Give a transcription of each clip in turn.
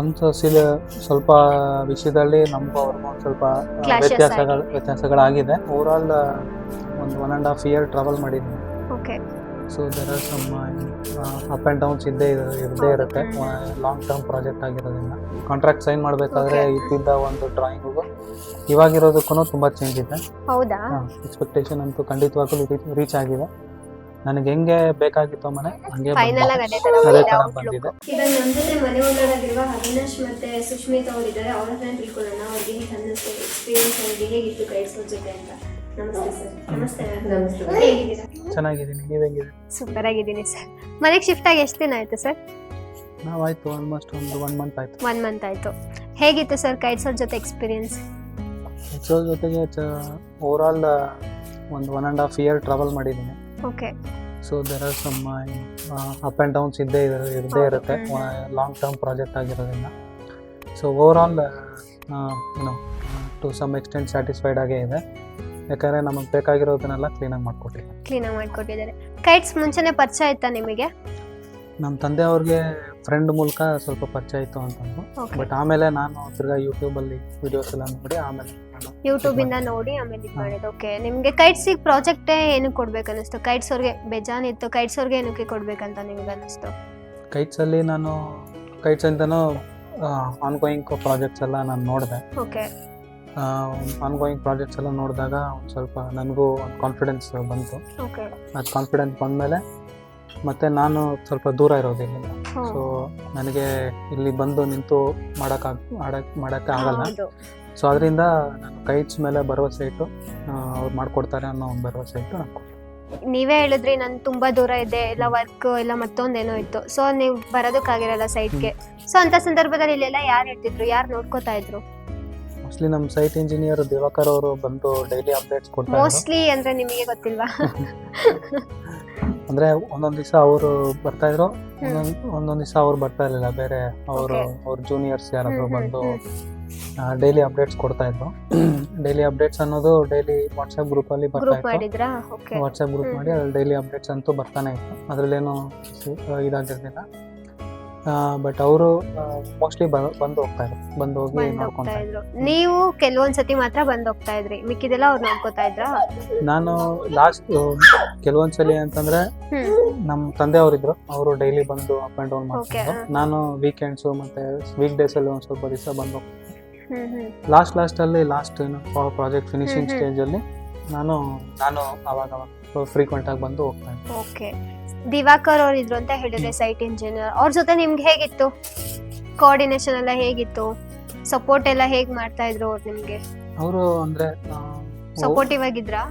ಒಂದು ಸ್ವಲ್ಪ ವಿಷಯದಲ್ಲಿ ನಮಗೂ ಅವ್ರಿಗೂ ಒಂದು ಸ್ವಲ್ಪ Clashes ವ್ಯತ್ಯಾಸಗಳಾಗಿದೆ. ಓವರಾಲ್ ಒಂದು 1.5 year ಟ್ರಾವೆಲ್ ಮಾಡಿದ್ದೀನಿ. Okay so there are some up and downs ಇದ್ದೇ ಇರುತ್ತೆ. ಲಾಂಗ್ ಟರ್ಮ್ ಪ್ರಾಜೆಕ್ಟ್ ಆಗಿರೋದ್ರಿಂದ ಕಾಂಟ್ರಾಕ್ಟ್ ಸೈನ್ ಮಾಡಬೇಕಾದ್ರೆ ಇದ್ದಿದ್ದ ಒಂದು ಡ್ರಾಯಿಂಗಿಗೂ ಇವಾಗಿರೋದಕ್ಕೂ ತುಂಬ ಚೇಂಜ್ ಇದೆ. ಹೌದಾ? ಎಕ್ಸ್ಪೆಕ್ಟೇಷನ್ ಅಂತೂ ಖಂಡಿತವಾಗ್ಲೂ ರೀಚ್ ಆಗಿದೆ. ನನಗೆ ಹೆಂಗೆ ಬೇಕಾಗಿತ್ತು ಮನೆ ಹಂಗೆ ಫೈನಲ್ ಆಗಿ ಅದೇ ಥರ ಬಂದಿದೆ. ಇವಾಗ ನಮ್ಮ ಜೊತೆ ಮನೆ ಓನರಾಗಿರುವ ಅವಿನಾಶ್ ಮತ್ತೆ ಸುಷ್ಮಿತಾ ಅವರಿದ್ದಾರೆ. ಅವ್ರ ಹತ್ರ ತಿಳ್ಕೊಳ್ಳೋಣ ಅವ್ರಿಗೆ ಹೇಗೆ ಅನ್ನಿಸ್ತು, ಎಕ್ಸ್ಪೀರಿಯನ್ಸ್ ಅವ್ರಿಗೆ ಹೇಗಿತ್ತು ಗೈಡ್ಸ್ ಅವ್ರ ಜೊತೆ ಅಂತ. ನಮಸ್ತೆ ಸರ್. ನಮಸ್ತೆ. ಹೇಗಿದ್ದೀರಾ? ಚೆನ್ನಾಗಿದ್ದೀನಿ, ನೀವು ಹೆಂಗಿದ್ದೀರಿ? ಸೂಪರ್ ಆಗಿದ್ದೀನಿ ಸರ್. ಮನೆಗೆ ಶಿಫ್ಟ್ ಆಗಿ ಎಷ್ಟು ದಿನ ಆಯ್ತು ಸರ್? ನಾವಾಯ್ತು ಆಲ್ಮೋಸ್ಟ್ ಒಂದು 1 month ಆಯಿತು. 1 month ಆಯ್ತು. ಹೇಗಿತ್ತು ಸರ್ ಗೈಡ್ಸ್ ಅವ್ರ ಜೊತೆ ಎಕ್ಸ್ಪೀರಿಯನ್ಸ್? ಜೊತೆಗೆ ಓವರಾಲ್ ಒಂದು 1.5 year ಟ್ರಾವೆಲ್ ಮಾಡಿದ್ದೀನಿ. Okay so there are some up and downs ಇದ್ದೇ ಇರುತ್ತೆ. ಲಾಂಗ್ ಟರ್ಮ್ ಪ್ರಾಜೆಕ್ಟ್ ಆಗಿರೋದ್ರಿಂದ so overall to some extent satisfied ಆಗೇ ಇದೆ. ಯಾಕಂದರೆ ನಮಗೆ ಬೇಕಾಗಿರೋದನ್ನೆಲ್ಲ ಕ್ಲೀನಾಗಿ ಮಾಡಿಕೊಟ್ಟಿದ್ದಾರೆ. ಗೈಡ್ಸ್ ಮುಂಚೆನೇ ಪರಿಚಯ ಆಯ್ತಾ ನಿಮಗೆ? ನಮ್ಮ ತಂದೆ ಅವ್ರಿಗೆ ಫ್ರೆಂಡ್ ಮೂಲಕ ಸ್ವಲ್ಪ ಪರಿಚಯ ಇತ್ತು ಅಂತಂದು. ಬಟ್ ಆಮೇಲೆ ನಾನು ತಿರ್ಗಾ ಯೂಟ್ಯೂಬಲ್ಲಿ ವಿಡಿಯೋಸ್ ಎಲ್ಲ ನೋಡಿ ಆಮೇಲೆ ಯೂಟ್ಯೂಬ್ ಇಂದ ನೋಡಿ ಆಮೇಲೆ ಇದು ಮಾಡಿದ್ದು. ಓಕೆ, ನಿಮಗೆ ಕೈಟ್ಸಿಗೆ ಪ್ರಾಜೆಕ್ಟೇ ಏನಕ್ಕೆ ಕೊಡ್ಬೇಕು ಅನ್ನಿಸ್ತು? ಕೈಟ್ಸ್ ಅವ್ರಿಗೆ ಬೇಜಾನ್ ಇತ್ತು, ಕೈಟ್ಸ್ ಅವ್ರಿಗೆ ಏನಕ್ಕೆ ಕೊಡ್ಬೇಕಂತ ನಿಮ್ಗೆ ಅನ್ನಿಸ್ತು? ಕೈಟ್ಸಲ್ಲಿ ನಾನು ಕೈಟ್ಸ್ ಅಂತನೂ ಆನ್ಗೋಯಿಂಗ್ ಪ್ರಾಜೆಕ್ಟ್ಸ್ ಎಲ್ಲ ನಾನು ನೋಡಿದೆ. ಓಕೆ, ಆನ್ಗೋಯಿಂಗ್ ಪ್ರಾಜೆಕ್ಟ್ಸ್ ಎಲ್ಲ ನೋಡಿದಾಗ ಒಂದು ಸ್ವಲ್ಪ ನನಗೂ ಒಂದು ಕಾನ್ಫಿಡೆನ್ಸ್ ಬಂತು. ಓಕೆ, ಅದು ಕಾನ್ಫಿಡೆನ್ಸ್ ಬಂದಮೇಲೆ ಮತ್ತು ನಾನು ಸ್ವಲ್ಪ ದೂರ ಇರೋದಿಲ್ಲ. ಸೊ ನನಗೆ ಇಲ್ಲಿ ಬಂದು ನಿಂತು ಮಾಡೋಕ್ಕೆ ಆಗಲ್ಲ. ಸೊ ಅದರಿಂದ ನಾನು ಕೈಟ್ಸ್ ಮೇಲೆ ಭರವಸೆ ಇಟ್ಟು ಅವ್ರು ಮಾಡಿಕೊಡ್ತಾರೆ ಅನ್ನೋ ಒಂದು ಭರವಸೆ ಇಟ್ಟು ನಾನು ಕೊಟ್ಟೆ. ನೀವೇ ಹೇಳಿದ್ರಿ ನಾನು ತುಂಬ ದೂರ ಇದೆ, ಇಲ್ಲ ವರ್ಕ್ ಇಲ್ಲ ಮತ್ತೊಂದೇನೋ ಇತ್ತು, ಸೊ ನೀವು ಬರೋದಕ್ಕಾಗಿರಲ್ಲ ಸೈಟ್ಗೆ. ಸೊ ಅಂಥ ಸಂದರ್ಭದಲ್ಲಿ ಇಲ್ಲೆಲ್ಲ ಯಾರು ಇರ್ತಿದ್ರು, ಯಾರು ನೋಡ್ಕೋತಾ ಇದ್ರು? ಮೋಸ್ಟ್ಲಿ ನಮ್ಮ ಸೈಟ್ ಇಂಜಿನಿಯರ್ ದಿವಾಕರ್ ಅವರು ಬಂದು ಡೈಲಿ ಅಪ್ಡೇಟ್ಸ್ ಕೊಡ್ತಾರೆ. ಮೋಸ್ಟ್ಲಿ ಅಂದರೆ ನಿಮಗೆ ಗೊತ್ತಿಲ್ವಾ? ಅಂದರೆ ಒಂದೊಂದು ದಿವಸ ಅವರು ಬರ್ತಾಯಿದ್ರು, ಒಂದೊಂದು ದಿವಸ ಅವ್ರು ಬರ್ತಾ ಇರಲಿಲ್ಲ. ಬೇರೆ ಅವ್ರ ಜೂನಿಯರ್ಸ್ ಯಾರಾದರೂ ಬಂದು ಡೈಲಿ ಅಪ್ಡೇಟ್ಸ್ ಕೊಡ್ತಾ ಇದ್ರು. ಡೈಲಿ ಅಪ್ಡೇಟ್ಸ್ ಅನ್ನೋದು ಡೈಲಿ ವಾಟ್ಸಪ್ ಗ್ರೂಪಲ್ಲಿ ಬರ್ತಾ ಇತ್ತು. ವಾಟ್ಸಪ್ ಗ್ರೂಪ್ ಮಾಡಿ ಅದ್ರಲ್ಲಿ ಡೈಲಿ ಅಪ್ಡೇಟ್ಸ್ ಅಂತೂ ಬರ್ತಾನೆ ಇತ್ತು. ಅದರಲ್ಲೇನು ಇದಾಗಿರ್ಲಿಲ್ಲ. ಬಟ್ ಅವರು ಮೋಸ್ಟ್ಲಿ ಬಂದು ಹೋಗ್ತಾ ಇದ್ರು, ಬಂದು ಹೋಗಿ ನೋಡ್ಕೊಂತಾ ಇದ್ರು. ನೀವು ಕೆಲವೊಂದ್ಸತಿ ಮಾತ್ರ ಬಂದು ಹೋಗ್ತಾ ಇದ್ರಿ, ಮಿಕ್ಕಿದೆಲ್ಲ ಅವ್ರು ನೋಡ್ಕೋತಾ ಇದ್ರ? ನಾನು ಲಾಸ್ಟ್ ಕೆಲವೊಂದ್ಸಲಿ ಅಂತಂದ್ರೆ ನಮ್ಮ ತಂದೆ ಅವರಿದ್ರು, ಅವರು ಡೈಲಿ ಬಂದು ಅಪ್ ಅಂಡ್ ಡೌನ್ ಮಾಡ್ತಿದ್ರು. ನಾನು ವೀಕೆಂಡ್ಸ್ ಮತ್ತೆ ವೀಕ್ ಡೇಸ್ ಅಲ್ಲಿ ಒಂದ್ ಸ್ವಲ್ಪ ದಿವಸ ಬಂದು ಲಾಸ್ಟ್ ಅಲ್ಲಿ ಪ್ರಾಜೆಕ್ಟ್ ಫಿನಿಶಿಂಗ್ ಸ್ಟೇಜ್ ಅಲ್ಲಿ ನಾನು ಅವಾಗ ಫ್ರೀಕ್ವೆಂಟ್ ಆಗಿ ಬಂದು ಹೋಗ್ತಾ ಇದ್ದೆ. ಓಕೆ, ದಿವಾಕರ್ ಅವ್ರು ಇದ್ರು ಅಂತ ಹೇಳಿದ್ರೆ ಸೈಟ್ ಇಂಜಿನಿಯರ್, ಅವ್ರ ಜೊತೆ ನಿಮ್ಗೆ ಹೇಗಿತ್ತು ಕೋಆರ್ಡಿನೇಷನ್ ಎಲ್ಲ? ಹೇಗಿತ್ತು ಸಪೋರ್ಟ್ ಎಲ್ಲ ಹೇಗ್ ಮಾಡ್ತಾ ಇದ್ರು ಅವ್ರು ನಿಮ್ಗೆ? ಅವರು ಅಂದ್ರೆ ಸಪೋರ್ಟಿವ್ ಆಗಿದ್ರಾ?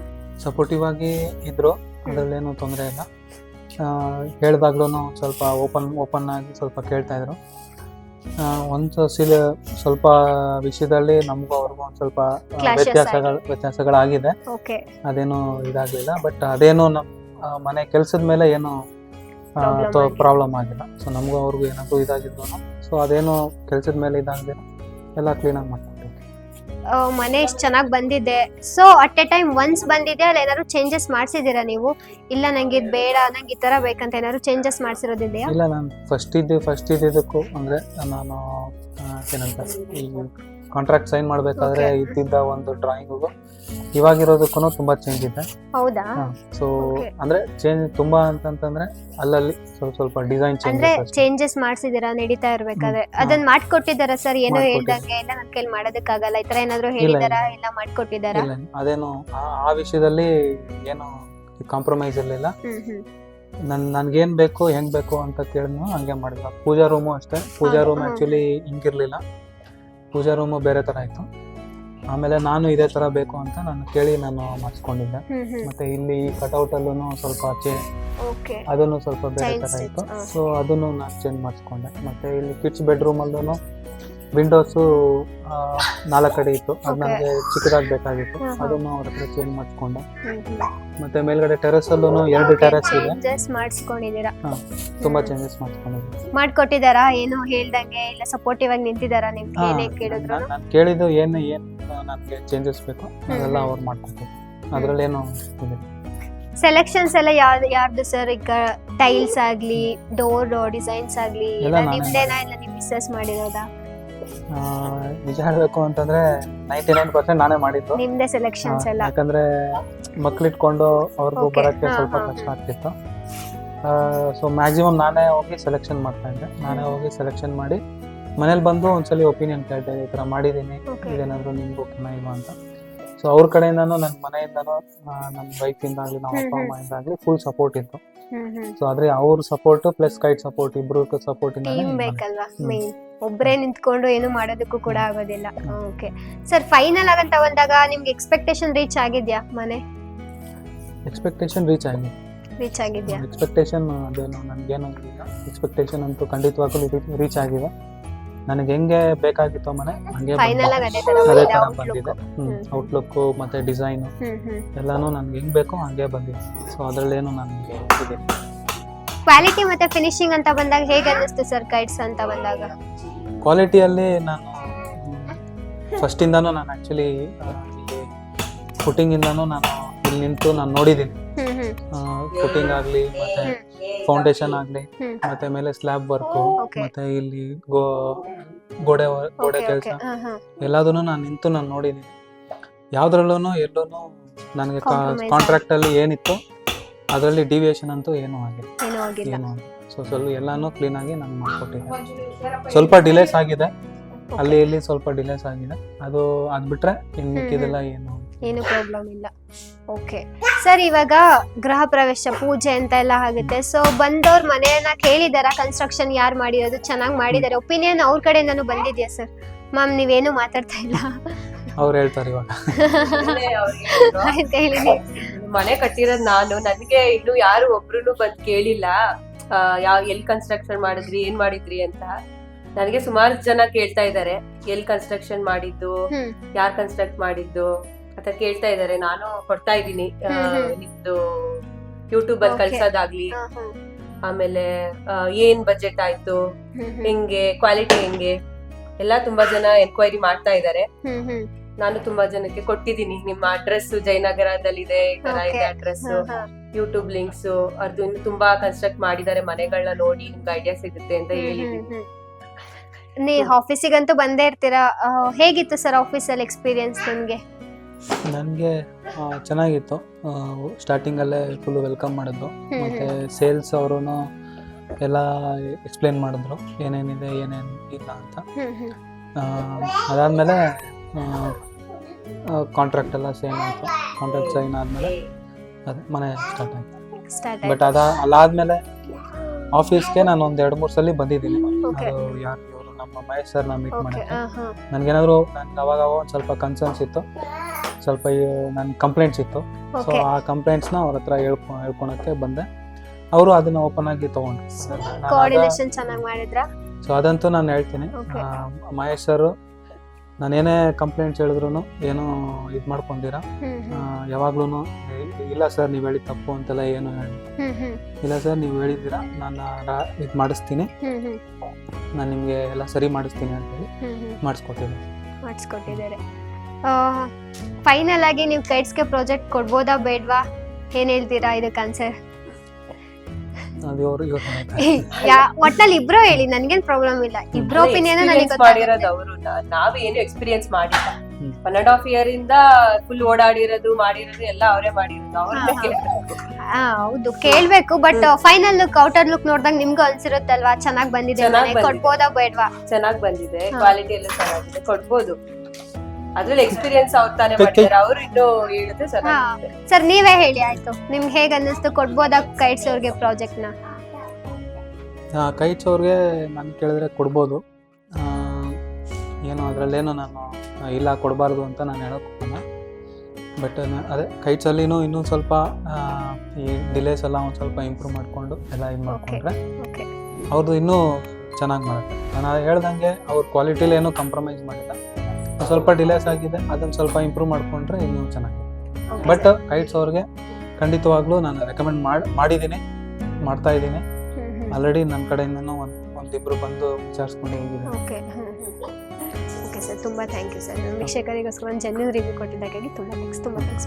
ಸಪೋರ್ಟಿವ್ ಆಗಿ ಇದ್ರು, ಅದ್ರಲ್ಲೇನು ತೊಂದರೆ ಇಲ್ಲ. ಹೇಳ್ದಾಗ್ಲೂ ಸ್ವಲ್ಪ ಓಪನ್ ಆಗಿ ಸ್ವಲ್ಪ ಕೇಳ್ತಾ ಇದ್ರು. ಒಂದು ಸ್ವಲ್ಪ ವಿಷಯದಲ್ಲಿ ನಮಗೂ ಅವ್ರಿಗೂ ಒಂದು ಸ್ವಲ್ಪ ವ್ಯತ್ಯಾಸಗಳಾಗಿದೆ. ಅದೇನು ಇದಾಗಲಿಲ್ಲ. ಬಟ್ ಅದೇನು ನಮ್ಮ ಮನೆ ಕೆಲಸದ ಮೇಲೆ ಏನು ಪ್ರಾಬ್ಲಮ್ ಆಗಿಲ್ಲ. ಸೊ ನಮಗೂ ಅವ್ರಿಗೂ ಏನಾದರೂ ಇದಾಗಿದ್ದು, ಸೊ ಅದೇನು ಕೆಲಸದ ಮೇಲೆ ಇದಾಗಿದೆ ಎಲ್ಲ ಕ್ಲೀನಾಗಿ ಮಾಡ್ಕೊತೀವಿ. ಮನೆ ಎಷ್ಟು ಚೆನ್ನಾಗಿ ಬಂದಿದೆ. So at A time once ಬಂದಿದೆ ಅಲ್ಲ ಏನಾದ್ರು ಚೇಂಜಸ್ ಮಾಡಿಸಿದ್ದೀರಾ ನೀವು? ಇಲ್ಲ ನಂಗೆ ಇದು ಬೇಡ, ನಂಗೆ ಈ ಥರ ಬೇಕಂತ ಏನಾದ್ರು ಚೇಂಜಸ್ ಮಾಡಿಸಿರೋದಿದೆಯಾ? ಇಲ್ಲ, ನಾನು ಫಸ್ಟ್ ಇದ್ದಿದ್ದಕ್ಕೂ ಅಂದರೆ ನಾನು ಏನಂತ ಈ ಕಾಂಟ್ರಾಕ್ಟ್ ಸೈನ್ ಮಾಡಬೇಕಾದ್ರೆ ಇದ್ದಿದ್ದ ಒಂದು ಡ್ರಾಯಿಂಗಿಗೂ ಇವಾಗಿರೋದಕ್ಕೂ ತುಂಬಾ ಚೇಂಜ್ ಇದೆ. ಹೌದಾ? ಸೊ ಅಂದ್ರೆ ಚೇಂಜ್ ತುಂಬಾ ಅಂತಂದ್ರೆ ಅಲ್ಲಲ್ಲಿ ಸ್ವಲ್ಪ ಡಿಸೈನ್ ಚೇಂಜಸ್ ಮಾಡಿಸಿದೀರಾ ನಡೀತಾ ಇರ್ಬೇಕಾದ್ರೆ? ಅದನ್ನ ಮಾಡ್ಕೊಟ್ಟಿದ್ದಾರಾ ಸರ್? ಏನೋ ಹೇಳ್ದಂಗೆ ಇಲ್ಲ ನನ್ನ ಕೈಲಿ ಮಾಡೋದಕ್ಕಾಗಲ್ಲ ಈ ತರ ಏನಾದ್ರು ಹೇಳಿದಾರಾ? ಇಲ್ಲ ಮಾಡ್ಕೊಟ್ಟಿದ್ದಾರಾ? ಅದೇನು ಆ ವಿಷಯದಲ್ಲಿ ಏನು ಕಾಂಪ್ರಮೈಸ್ ಇರಲಿಲ್ಲ. ನನ್ಗೇನ್ ಬೇಕು ಹೆಂಗ್ ಬೇಕು ಅಂತ ಕೇಳಿದ್ನು ಹಂಗೆ ಮಾಡಿಲ್ಲ. ಪೂಜಾ ರೂಮು ಅಷ್ಟೇ. ಪೂಜಾ ರೂಮ್ ಆಕ್ಚುಲಿ ಹಿಂಗಿರ್ಲಿಲ್ಲ, ಪೂಜಾ ರೂಮು ಬೇರೆ ತರ ಇತ್ತು. ಆಮೇಲೆ ನಾನು ಇದೇ ತರ ಬೇಕು ಅಂತ ನಾನು ಕೇಳಿ ನಾನು ಮಾಡಿಸ್ಕೊಂಡಿದ್ದೆ. ಮತ್ತೆ ಇಲ್ಲಿ ಕಟ್ಔಟ್ ಅಲ್ಲೂ ಸ್ವಲ್ಪ ಅದನ್ನು ಸ್ವಲ್ಪ ಬೇರೆ ತರ ಇತ್ತು. ಸೊ ಅದನ್ನು ನಾನು ಚೇಂಜ್ ಮಾಡಿಸ್ಕೊಂಡೆ. ಮತ್ತೆ ಇಲ್ಲಿ ಕಿಡ್ಸ್ ಬೆಡ್ರೂಮ್ ಅಲ್ಲೂ ವಿಂಡೋಸು 4 ಕಡೆ ಇತ್ತು, ಅದು ನನಗೆ ಚಿಕ್ಕದಾಗಿ ಬೇಕಾಗಿತ್ತು. ಅದನ್ನು ಅವ್ರ ಹತ್ರ ಚೇಂಜ್ ಮಾಡಿಸ್ಕೊಂಡೆ. ಮತ್ತೆ ಮೇಲ್ಗಡೆ ಟೆರೆಸ್ ಅಲ್ಲೂ 2 ಟೆರೆಸ್ ಇದೆ. ತುಂಬಾ ಚೇಂಜಸ್ ಮಾಡ್ಕೊಟ್ಟಿದಾರಾ? ಏನು ಹೇಳ್ದಂಗೆ ಇಲ್ಲ ಸಪೋರ್ಟಿವ್ ಆಗಿ ನಿಂತಿದಾರಾ? ನಿಮ್ಗೆ ಏನೇ ಕೇಳಿದ್ರು ನಾನು ಕೇಳಿದ್ದು ಏನು ನನಗೆ ಚೇಂಜಸ್ ಬೇಕು ಅದೆಲ್ಲ ಅವ್ರು ಮಾಡ್ಕೊಡ್ತಾರೆ. ಅದ್ರಲ್ಲೇನು ಸೆಲೆಕ್ಷನ್ಸ್ ಎಲ್ಲ ಯಾರ್ದು ಸರ್? ಈಗ ಟೈಲ್ಸ್ ಆಗ್ಲಿ, ಡೋರ್ ಡಿಸೈನ್ಸ್ ಆಗ್ಲಿ ನಿಮ್ದೇನಾ ಇಲ್ಲ ನಿಮ್ ಮಿಸ್ಸಸ್ ಮಾಡಿರೋದಾ? ನಿಜ ಹೇಳ್ಬೇಕು ಅಂತಂದ್ರೆ 99% ನಾನೇ ಮಾಡಿದ್ದು. ನಿಮ್ದೇ ಸೆಲೆಕ್ಷನ್ಸ್ ಎಲ್ಲ? ಯಾಕಂದ್ರೆ ಮಕ್ಳಿಟ್ಕೊಂಡು ಅವ್ರಿಗೂ Okay. ಬರಕ್ಕೆ ಹಾ, ಸ್ವಲ್ಪ ಹಾ, ಕಷ್ಟ ಆಗ್ತಿತ್ತು. ಸೊ ಮ್ಯಾಕ್ಸಿಮಮ್ ನಾನೇ ಹೋಗಿ ಸೆಲೆಕ್ಷನ್ ಮಾಡ್ತಾ ಇದ್ದೆ. ನಾನೇ ಹೋಗಿ ಸೆಲೆಕ್ಷನ್ ಮಾಡಿ ಮನೇಲಿ ಬಂದು ಒಂದ್ಸಲಿ ಒಪಿನಿಯನ್ ಕೇಳ್ತಾ ಇದ್ದೆ, ಈ ಥರ ಮಾಡಿದ್ದೀನಿ, Okay. ಇದೇನಾದ್ರು ನಿಮ್ಗೆ ಓಕೆನಾ ಇಲ್ವಾ ಅಂತ. ಸೊ ಅವ್ರ ಕಡೆಯಿಂದನೂ ನನ್ನ ಮನೆಯಿಂದನೂ ನನ್ನ ವೈಫಿಂದಾಗಲಿ ನಮ್ಮ ಅಪ್ಪ ಅಮ್ಮಯಿಂದಾಗಲಿ ಫುಲ್ ಸಪೋರ್ಟ್ ಇತ್ತು. ಸೊ ಆದ್ರೆ ಅವ್ರ ಸಪೋರ್ಟ್ ಪ್ಲಸ್ ಕೈಟ್ ಸಪೋರ್ಟ್ ಇಬ್ರು ಸಪೋರ್ಟ್ ಟೀಮ್ ಬೇಕಲ್ವಾ ಮೇನ್. ಒಬ್ರೇ ನಿಂತ್ಕೊಂಡು ಏನು ಮಾಡೋದಕ್ಕೂ ಕೂಡ ಆಗೋದಿಲ್ಲ. ಓಕೆ ಸರ್, ಫೈನಲ್ ಆಗಂತ ಬಂದಾಗ ನಿಮ್ಗೆ ಎಕ್ಸ್ಪೆಕ್ಟೇಷನ್ ರೀಚ್ ಆಗಿದ್ಯಾ? ಮನೆ ಎಕ್ಸ್ಪೆಕ್ಟೇಷನ್ ರೀಚ್ ಆಗಿದೆ. ರೀಚ್ ಆಗಿದ್ಯಾ? ಎಕ್ಸ್ಪೆಕ್ಟೇಷನ್ ಅದೇನು ನನಗೇನು ಇಲ್ಲ, ಎಕ್ಸ್ಪೆಕ್ಟೇಷನ್ ಅಂತೂ ಖಂಡಿತವಾಗ್ಲೂ ರೀಚ್ ಆಗಿದೆ. ನನಗೆ ಹೆಂಗೆ ಬೇಕಾಗಿತ್ತು ಮನೆ ಹಂಗೆ ಫೈನಲ್ ಆಗಿ ಅದೇ ತರ ಅದೇ ಬಂದಿದೆ ತರ outlook. ಬಂದಿದೆ. ಔಟ್ಲುಕ್ ಮತ್ತೆ ಡಿಸೈನ್ ಎಲ್ಲಾನು ನನ್ಗೆ ಹೆಂಗ್ ಬೇಕೋ ಹಂಗೆ ಬಂದಿದೆ. ಸೊ ಅದ್ರಲ್ಲೇನು ನನಗೆ ಇದೆ. ಕ್ವಾಲಿಟಿ ಮತ್ತೆ ಫಿನಿಶಿಂಗ್ ಅಂತ ಬಂದಾಗ ಹೇಗೆ ಅನ್ನಿಸ್ತು ಸರ್ ಕೈಟ್ಸ್ ಅಂತ ಬಂದಾಗ? ಕ್ವಾಲಿಟಿಯಲ್ಲಿ ನಾನು ಫಸ್ಟ್ ಇಂದಾನು ನಾನು ಆಕ್ಚುಲಿ ಫುಟಿಂಗ್ ಇಂದಾನು ನಾನು ಇಲ್ಲಿ ನಿಂತು ನಾನು ನೋಡಿದ್ದೀನಿ. ಫುಟಿಂಗ್ ಆಗ್ಲಿ ಮತ್ತೆ ಫೌಂಡೇಶನ್ ಆಗ್ಲಿ ಮತ್ತೆ ಮೇಲೆ ಸ್ಲ್ಯಾಬ್ ವರ್ಕ್ Okay. ಮತ್ತೆ ಇಲ್ಲಿ ಗೋಡೆ ಕೆಲಸ ಎಲ್ಲದನ್ನು ನಾನು ನಿಂತು ನಾನು ನೋಡಿದ್ದೀನಿ. ಯಾವ್ದ್ರಲ್ಲೂ ಎಲ್ಲೂ ನನಗೆ Compromise ಕಾಂಟ್ರಾಕ್ಟ್ ಅಲ್ಲಿ ಏನಿತ್ತು ಅದರಲ್ಲಿ ಡಿವಿಯೇಷನ್ ಅಂತೂ ಏನೂ ಆಗಿಲ್ಲ. ಏನೂ ಆಗಿಲ್ಲ. ಸೊ ಸ್ವಲ್ಪ ಎಲ್ಲಾನು ಕ್ಲೀನ್ ಆಗಿ ನಾನು ಮಾಡ್ಕೊಟ್ಟಿದ್ದೆ. ಸ್ವಲ್ಪ ಡಿಲೇಸ್ ಆಗಿದೆ ಅಲ್ಲಿ ಇಲ್ಲಿ ಸ್ವಲ್ಪ ಡಿಲೇಸ್ ಆಗಿದೆ, ಅದು ಬಿಟ್ರೆ ಇನ್ನು ಮಿಕ್ಕಿದೆಲ್ಲ ಏನು ಪ್ರಾಬ್ಲಮ್ ಇಲ್ಲ. ಓಕೆ ಸರ್, ಇವಾಗ ಗೃಹ ಪ್ರವೇಶ ಪೂಜೆ ಅಂತ ಎಲ್ಲ ಆಗುತ್ತೆ. ಸೊ ಬಂದವ್ರ ಮನೆಯನ್ನ ಕೇಳಿದಾರ ಕನ್ಸ್ಟ್ರಕ್ಷನ್ ಯಾರು ಮಾಡಿರೋದು ಚೆನ್ನಾಗಿ ಮಾಡಿದ್ದಾರೆ ಒಪಿನಿಯನ್ ಅವ್ರ ಕಡೆಯಿಂದನೂ ಬಂದಿದ್ಯಾ ಸರ್? ಮ್ಯಾಮ್ ನೀವೇನು ಮಾತಾಡ್ತಾ ಇಲ್ಲ. ಅವ್ರು ಹೇಳ್ತಾರೆ ಇವಾಗ. ಆಯ್ತು, ಹೇಳಿ. ಮನೆ ಕಟ್ಟಿರೋದ್ ನಾನು, ನನ್ಗೆ ಇನ್ನು ಯಾರು ಒಬ್ರು ಬಂದ್ ಕೇಳಿಲ್ಲ ಎಲ್ ಕನ್ಸ್ಟ್ರಕ್ಷನ್ ಮಾಡಿದ್ರಿ ಏನ್ ಮಾಡಿದ್ರಿ ಅಂತ. ನನಗೆ ಸುಮಾರು ಜನ ಕೇಳ್ತಾ ಇದಾರೆ ಎಲ್ ಕನ್ಸ್ಟ್ರಕ್ಷನ್ ಮಾಡಿದ್ದು, ಯಾರ್ ಕನ್ಸ್ಟ್ರಕ್ಟ್ ಮಾಡಿದ್ದು ಅಂತ ಕೇಳ್ತಾ ಇದಾರೆ. ನಾನು ಕೊಡ್ತಾ ಇದ್ದೀನಿ ನಿಮ್ದು ಯೂಟ್ಯೂಬ್ ಅಲ್ಲಿ ಕಳ್ಸೋದಾಗ್ಲಿ, ಆಮೇಲೆ ಏನ್ ಬಜೆಟ್ ಆಯ್ತು, ಹೆಂಗೆ ಕ್ವಾಲಿಟಿ ಹೆಂಗೆ ಎಲ್ಲ ತುಂಬಾ ಜನ ಎನ್ಕ್ವೈರಿ ಮಾಡ್ತಾ ಇದಾರೆ. ನಾನು ತುಂಬಾ ಜನಕ್ಕೆ ಕೊಟ್ಟಿದ್ದೀನಿ. ನಿಮ್ಮ ಅಡ್ರೆಸ್ ಜಯನಗರದಲ್ಲಿದೆ, ಈ ತರ ಇದೆ ಅಡ್ರೆಸ್, ಯೂಟ್ಯೂಬ್ ಲಿಂಕ್ಸ್, ಅದು ಇನ್ನು ತುಂಬಾ ಕನ್ಸ್ಟ್ರಕ್ಟ್ ಮಾಡಿದ್ದಾರೆ ಮನೆಗಳನ್ನ ನೋಡಿ ನಿಮ್ಗೆ ಐಡಿಯಾ ಸಿಗುತ್ತೆ ಅಂತ ಹೇಳಿದ್ದೀನಿ. ನೀ ಆಫೀಸಿಗಂತೂ ಬಂದೇ ಇರ್ತೀರಾ. ಹೇಗಿತ್ತು ಸರ್ ಆಫೀಸಲ್ಲಿ ಎಕ್ಸ್ಪೀರಿಯನ್ಸ್ ನಿಮ್ಗೆ? ನನಗೆ ಚೆನ್ನಾಗಿತ್ತು. ಸ್ಟಾರ್ಟಿಂಗಲ್ಲೇ ಫುಲ್ ವೆಲ್ಕಮ್ ಮಾಡಿದ್ರು. ಮತ್ತು ಸೇಲ್ಸ್ ಅವರು ಎಲ್ಲ ಎಕ್ಸ್ಪ್ಲೇನ್ ಮಾಡಿದ್ರು ಏನೇನಿದೆ ಏನೇನು ಇಲ್ಲ ಅಂತ. ಅದಾದಮೇಲೆ ಕಾಂಟ್ರಾಕ್ಟ್ ಎಲ್ಲ ಸೈನ್ ಆಯಿತು. ಕಾಂಟ್ರಾಕ್ಟ್ ಸೈನ್ ಆದಮೇಲೆ ಅದೇ ಮನೆ ಸ್ಟಾರ್ಟ್ ಆಯಿತು. ಬಟ್ ಅದಾದಮೇಲೆ ಆಫೀಸ್ಗೆ ನಾನು ಒಂದು 2-3 ಸಲ ಬಂದಿದ್ದೀನಿ. ಅದು ಯಾರು ಇವರು ನಮ್ಮ ಮಹೇಶ್ ಸರ್ನ ಮೀಟ್ ಮಾಡೋಕ್ಕೆ. ನನಗೇನಾದ್ರು ನನ್ಗೆ ಅವಾಗ ಒಂದು ಸ್ವಲ್ಪ ಕನ್ಸರ್ನ್ಸ್ ಇತ್ತು, ಸ್ವಲ್ಪ ನನ್ನ ಕಂಪ್ಲೇಂಟ್ಸ್ ಇತ್ತು. ಸೊ ಆ ಕಂಪ್ಲೇಂಟ್ಸ್ನ ಅವ್ರ ಹತ್ರ ಹೇಳ್ಕೊಳಕ್ಕೆ ಬಂದೆ. ಅವರು ಅದನ್ನ ಓಪನ್ ಆಗಿ ತಗೊಂಡ್ರು. ಕೋಆರ್ಡಿನೇಷನ್ ಚೆನ್ನಾಗಿ ಮಾಡಿದ್ರಾ? ಸೊ ಅದಂತೂ ನಾನು ಹೇಳ್ತೀನಿ. ಮಹೇಶ್ ಸರ್ ನಾನೇನೇ ಕಂಪ್ಲೇಂಟ್ಸ್ ಹೇಳಿದ್ರು ಏನು ಇದು ಮಾಡ್ಕೊಂಡಿರಾ, ಯಾವಾಗ್ಲೂ ಇಲ್ಲ ಸರ್ ನೀವು ಹೇಳಿದ ತಪ್ಪು ಅಂತೆಲ್ಲ ಏನು ಹೇಳಿ, ಇಲ್ಲ ಸರ್ ನೀವು ಹೇಳಿದ್ದೀರಾ ನಾನು ಇದು ಮಾಡಿಸ್ತೀನಿ, ನಾನು ನಿಮಗೆ ಎಲ್ಲ ಸರಿ ಮಾಡಿಸ್ತೀನಿ ಅಂತೇಳಿ ಮಾಡಿಸ್ಕೊಟ್ಟಿದ್ದಾರೆ. ಫೈನಲ್ ಆಗಿ ನೀವು ಕೈಟ್ಸ್ಗೆ ಪ್ರಾಜೆಕ್ಟ್ ಕೊಡ್ಬೋದಾ ಬೇಡ್ವಾ? ಏನ್ ಹೇಳ್ತೀರಾ ಇದಕ್ಕೆ ಆನ್ಸರ್? ಒಟ್ನಲ್ಲಿ ಇಬ್ರು ಹೇಳಿ, ನನ್ಗೇನ್ ಪ್ರಾಬ್ಲಮ್ ಇಲ್ಲ. ಇಬ್ರು ಒಪಿನಿಯನ್ ಮಾಡಿರೋದು ಅವರು, ನಾವೇನು ಎಕ್ಸ್ಪೀರಿಯನ್ಸ್ ಮಾಡಿಲ್ಲ. 1.5 year ಇಂದ ಫುಲ್ ಓಡಾಡಿರೋದು ಮಾಡಿರೋದು ಎಲ್ಲ ಅವರೇ ಮಾಡಿರೋದು. ಅವ್ರನ್ನೇ ಕೇಳ್ಬೇಕು. ಹೌದು, ಕೇಳ್ಬೇಕು. But final look, outer look ನೋಡಿದಾಗ ನಿಮ್ಗೂ ಅನ್ಸಿರುತ್ತಲ್ವಾ ಚೆನ್ನಾಗಿ ಬಂದಿದೆ, ಕೊಡ್ಬೋದಾ ಬೇಡ್ವಾ? ಚೆನ್ನಾಗಿ ಬಂದಿದೆ, ಕ್ವಾಲಿಟಿ ಎಲ್ಲ ಚೆನ್ನಾಗಿದೆ, ಕೊಡ್ಬೋದು. ಅದ್ರಲ್ಲಿ ಎಕ್ಸ್ಪೀರಿಯನ್ಸ್ ಅವ್ರು ತಾನೇ ಮಾಡಿದ್ದಾರೆ, ಅವ್ರು ಇನ್ನು ಹೇಳಿದ್ರೆ ಚೆನ್ನಾಗಿದೆ. ಸರ್ ನೀವೇ ಹೇಳಿ ಆಯ್ತು, ನಿಮ್ಗೆ ಹೇಗೆ ಅನ್ನಿಸ್ತು? ಕೊಡ್ಬೋದಾ ಕೈಟ್ಸ್ ಅವ್ರಿಗೆ ಪ್ರಾಜೆಕ್ಟ್ ನ? ಕೈಟ್ಸ್ ಅವ್ರಿಗೆ ನಾನು ಕೇಳಿದ್ರೆ ಕೊಡ್ಬೋದು. ಏನು ಅದರಲ್ಲೇನು ನಾನು ಇಲ್ಲ ಕೊಡಬಾರ್ದು ಅಂತ ನಾನು ಹೇಳೋಕ್ಕೋಗಲ್ಲ. ಬಟ್ ಅದೇ ಕೈಟ್ಸಲ್ಲಿನೂ ಇನ್ನೂ ಸ್ವಲ್ಪ ಈ ಡಿಲೇಸ್ ಎಲ್ಲ ಒಂದು ಸ್ವಲ್ಪ ಇಂಪ್ರೂವ್ ಮಾಡಿಕೊಂಡು ಎಲ್ಲ ಇದು ಮಾಡಿಕೊಂಡ್ರೆ ಅವ್ರದ್ದು ಇನ್ನೂ ಚೆನ್ನಾಗಿ ಮಾಡುತ್ತೆ. ನಾನು ಹೇಳ್ದಂಗೆ ಅವ್ರ ಕ್ವಾಲಿಟಿಲಿ ಏನೂ ಕಾಂಪ್ರಮೈಸ್ ಮಾಡಿಲ್ಲ. ಸ್ವಲ್ಪ ಡಿಲೇಸ್ ಆಗಿದೆ, ಅದನ್ನು ಸ್ವಲ್ಪ ಇಂಪ್ರೂವ್ ಮಾಡಿಕೊಂಡ್ರೆ ಇನ್ನೂ ಚೆನ್ನಾಗಿದೆ. ಬಟ್ ಕೈಟ್ಸ್ ಅವ್ರಿಗೆ ಖಂಡಿತವಾಗ್ಲೂ ನಾನು ರೆಕಮೆಂಡ್ ಮಾಡಿದ್ದೀನಿ, ಮಾಡ್ತಾ ಇದ್ದೀನಿ. ಆಲ್ರೆಡಿ ನನ್ನ ಕಡೆಯಿಂದನೂ ಒಂದಿಬ್ರು ಬಂದು ವಿಚಾರಿಸ್ಕೊಂಡು ಹೋಗಿದ್ದೀನಿ. ಓಕೆ ಸರ್, ತುಂಬ ಥ್ಯಾಂಕ್ ಯು ಸರ್. ವೀಕ್ಷಕರಿಗೋಸ್ಕರ ಒಂದು ಜೆನ್ಯೂನ್ ರಿವ್ಯೂ ಕೊಟ್ಟಿದ್ದಕ್ಕಾಗಿ ತುಂಬ ಥ್ಯಾಂಕ್ಸ್.